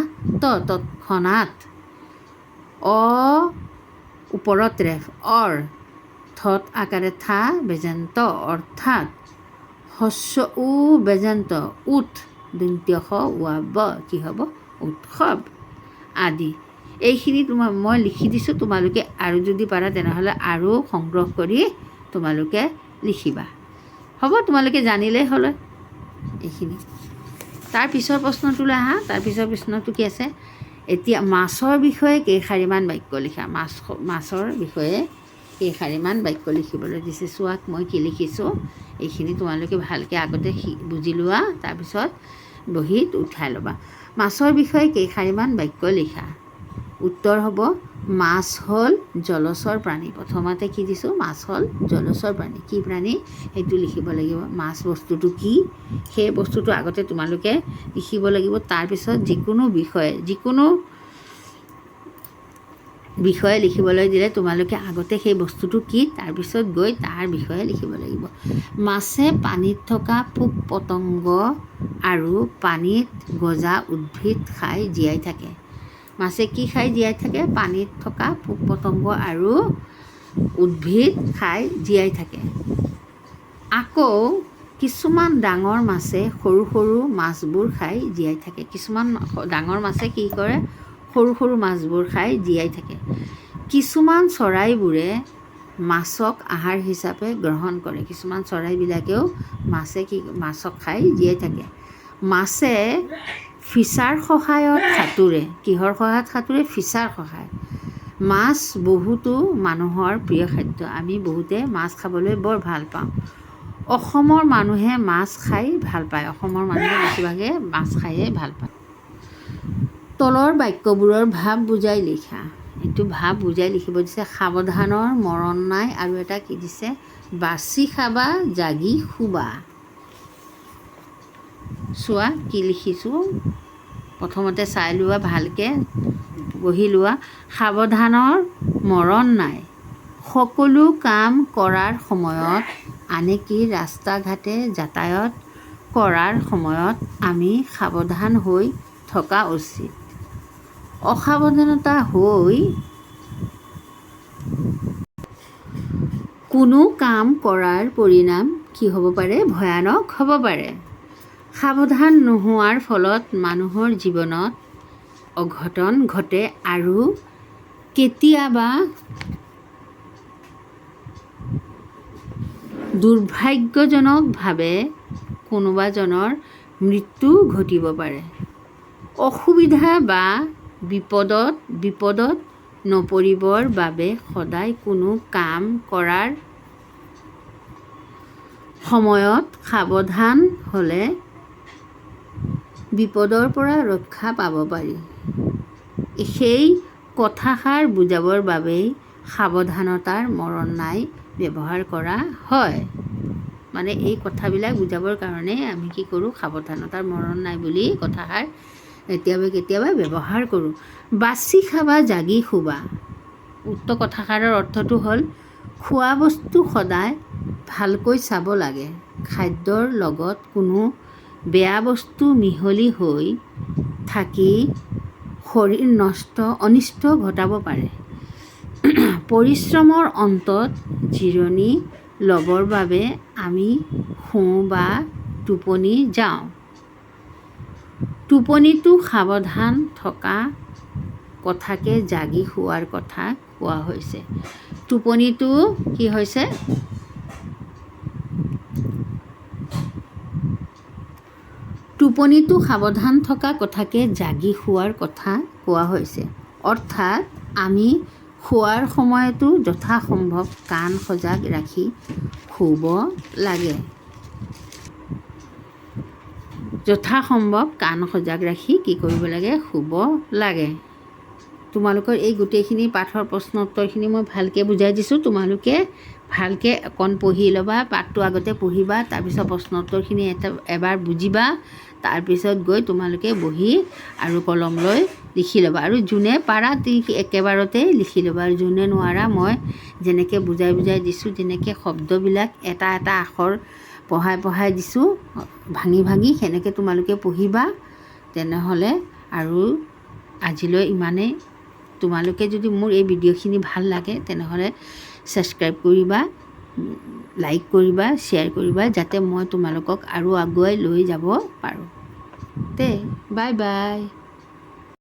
অ ওপৰত ৰেফ অৰ। থত আকাৰে থা বেজেণ্ট অৰ্থাৎ। হস্ৰ উ বেজেণ্ট উৎ দন্ত্য স ৱা ব কি হ'ব? উৎসৱ আদি। এইখিনি মই লিখি দিছোঁ, তোমালোকে আৰু যদি পাৰা তেনেহ'লে আৰু সংগ্ৰহ কৰি তোমালোকে লিখিবা। হ'ব, তোমালোকে জানিলেই হ'ল এইখিনি। তাৰ পিছৰ প্ৰশ্নটোলৈ আহা। তাৰ পিছৰ প্ৰশ্নটো কি আছে? এতিয়া মাছৰ বিষয়ে কেইশাৰীমান বাক্য লিখা। মাছৰ বিষয়ে কেইশাৰীমান বাক্য লিখিবলৈ দিছে। চোৱাক মই কি লিখিছোঁ, এইখিনি তোমালোকে ভালকৈ আগতে বুজি লোৱা, তাৰপিছত বহীত উঠাই ল'বা। মাছৰ বিষয়ে কেইশাৰীমান বাক্য লিখা। উত্তৰ হ'ব মাছ হ'ল জলচৰ প্ৰাণী। প্ৰথমতে কি দিছোঁ? মাছ হ'ল জলচৰ প্ৰাণী। কি প্ৰাণী সেইটো লিখিব লাগিব। মাছ বস্তুটো কি সেই বস্তুটো আগতে তোমালোকে লিখিব লাগিব। তাৰপিছত যিকোনো বিষয়ে বিষয়ে লিখিবলৈ দিলে তোমালোকে আগতে সেই বস্তুটো কি তাৰপিছত গৈ তাৰ বিষয়ে লিখিব লাগিব। মাছে পানীত থকা পোক পতংগ আৰু পানীত গজা উদ্ভিদ খাই জীয়াই থাকে। মাছে কি খাই জীয়াই থাকে? পানীত থকা পোক পতংগ আৰু উদ্ভিদ খাই জীয়াই থাকে। আকৌ কিছুমান ডাঙৰ মাছে সৰু সৰু মাছবোৰ খাই জীয়াই থাকে। কিছুমান ডাঙৰ মাছে কি কৰে? সৰু সৰু মাছবোৰ খাই জীয়াই থাকে। কিছুমান চৰাইবোৰে মাছক আহাৰ হিচাপে গ্ৰহণ কৰে। কিছুমান চৰাইবিলাকেও মাছক খাই জীয়াই থাকে। মাছে ফিছাৰ সহায়ত সাঁতোৰে। কিহৰ সহায়ত সাঁতোৰে? ফিছাৰ সহায়ত। মাছ বহুতো মানুহৰ প্ৰিয় খাদ্য। আমি বহুতে মাছ খাবলৈ বৰ ভাল পাওঁ। অসমৰ মানুহে মাছ খাই ভাল পায়। অসমৰ মানুহে বেছিভাগে মাছ খায়ে ভাল পায়। তলৰ বাক্যবোৰৰ ভাৱ বুজাই লিখা। এইটো ভাৱ বুজাই লিখিব দিছে। সাৱধানৰ মৰণ নাই আৰু এটা কি দিছে? বাছি খাবা জাগি শুবা। চোৱা কি লিখিছোঁ, প্ৰথমতে চাই লোৱা, ভালকৈ পঢ়ি লোৱা। সাৱধানৰ মৰণ নাই। সকলো কাম কৰাৰ সময়ত, আনকি ৰাস্তা ঘাটে যাতায়াত কৰাৰ সময়ত আমি সাৱধান হৈ থকা উচিত। অসাৱধানতা হৈ কোনো কাম কৰাৰ পৰিণাম কি হ'ব পাৰে? ভয়ানক হ'ব পাৰে। সাৱধান নোহোৱাৰ ফলত মানুহৰ জীৱনত অঘটন ঘটে আৰু কেতিয়াবা দুৰ্ভাগ্যজনকভাৱে কোনোবাজনৰ মৃত্যু ঘটিব পাৰে। অসুবিধা বা বিপদত নপৰিবৰ বাবে সদায় কোনো কাম কৰাৰ সময়ত সাৱধান হ'লে বিপদৰ পৰা ৰক্ষা পাব পাৰি। সেই কথাষাৰ বুজাবৰ বাবেই সাৱধানতাৰ মৰণ নাই ব্যৱহাৰ কৰা হয়। মানে এই কথাবিলাক বুজাবৰ কাৰণে আমি কি কৰোঁ? সাৱধানতাৰ মৰণ নাই বুলি কথাষাৰ কেতিয়াবা ব্যৱহাৰ কৰোঁ। বাছি খাবা জাগি শুবা। উক্ত কথাষাৰৰ অৰ্থটো হ'ল খোৱা বস্তু সদায় ভালকৈ চাব লাগে। খাদ্যৰ লগত কোনো বেয়া বস্তু মিহলি হৈ থাকি শৰীৰ অনিষ্ট ঘটাব পাৰে। পৰিশ্ৰমৰ অন্তত জিৰণি ল'বৰ বাবে আমি শুওঁ বা টোপনি যাওঁ। টোপনিতো সাৱধান থকা কথাকে জাগি শুৱাৰ কথা কোৱা হৈছে। টোপনিটো কি হৈছে? টোপনিটো সাৱধান থকা কথাকে জাগি শুৱাৰ কথা কোৱা হৈছে। অৰ্থাৎ আমি শোৱাৰ সময়তো যথাসম্ভৱ কাণ সজাগ ৰাখি শুব লাগে। যথাসম্ভৱ কাণ সজাগ ৰাখি কি কৰিব লাগে? শুব লাগে। তোমালোকৰ এই গোটেইখিনি পাঠৰ প্ৰশ্ন উত্তৰখিনি মই ভালকৈ বুজাই দিছোঁ। তোমালোকে ভালকৈ অকণ পঢ়ি ল'বা। পাঠটো আগতে পঢ়িবা, তাৰপিছত প্ৰশ্ন উত্তৰখিনি এবাৰ বুজিবা। তাৰপিছত গৈ তোমালোকে বহি আৰু কলম লৈ লিখি ল'বা। আৰু যোনে পাৰা একেবাৰতে লিখি ল'বা। আৰু যোনে নোৱাৰা মই যেনেকৈ বুজাই দিছোঁ, যেনেকৈ শব্দবিলাক এটা এটা আখৰ পঢ়াই দিছোঁ ভাঙি সেনেকৈ তোমালোকে পঢ়িবা। তেনেহ'লে আৰু আজিলৈ ইমানেই। তোমালোকে যদি মোৰ এই ভিডিঅ'খিনি ভাল লাগে তেনেহ'লে ছাবস্ক্ৰাইব কৰিবা, লাইক কৰিবা, শ্বেয়াৰ কৰিবা, যাতে মই তোমালোকক আৰু আগুৱাই লৈ যাব পাৰোঁ। Bye bye.